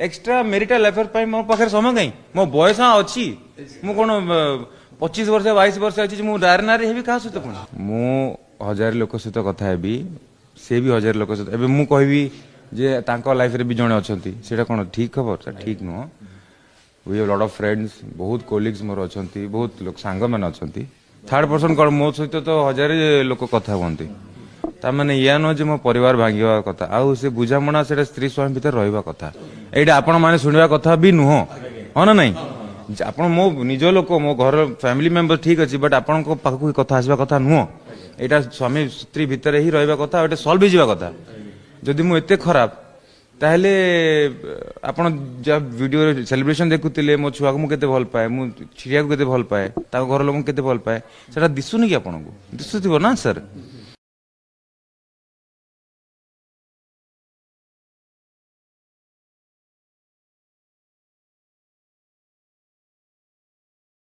extra marital affair मो पाखे समय कहीं मो बयस अच्छी मु कौन 25 वर्ष 22 वर्ष अच्छी मु डायरी नारी हेबी क्या सहित कौन मु 1000 लोक सहित कथा हेबी से भी 1000 लोक सहित एबे मु कहबी जे तांको लाइफ रे भी जणे अछंती सेटा कोन ठीक खबर ठीक नुह we have lot of friends बहुत कोलिग्स मोर अछंती बहुत लोक सांग मन अछंती थर्ड पर्सन कोन मो सहित तो 1000 लोक कथा होंती ता माने या न जे मो परिवार भांगिवा कथा आउ से बुझामणा सेटा स्त्री स्वामी भीतर रहइबा कथा एटा आपण माने सुनिबा कथा भी नुह हो ना नहीं आपण मो निज लोक मो घर फैमिली मेंबर ठीक अछि बट आपण को पाखु कथा आसबा कथा नुह एटा स्वामी स्त्री भीतर ही रहइबा कथा एटा सॉल्व हिजबा कथा जदि मु एते खराब ताहले आपण जब वीडियो सेलिब्रेशन देखुतिले मो छुआ को मु केते भल पाए मु छिरिया को केते भल पाए ता घर लोक केते भल पाए सेटा दिसुनी कि आपण को दिसुथिबो ना सर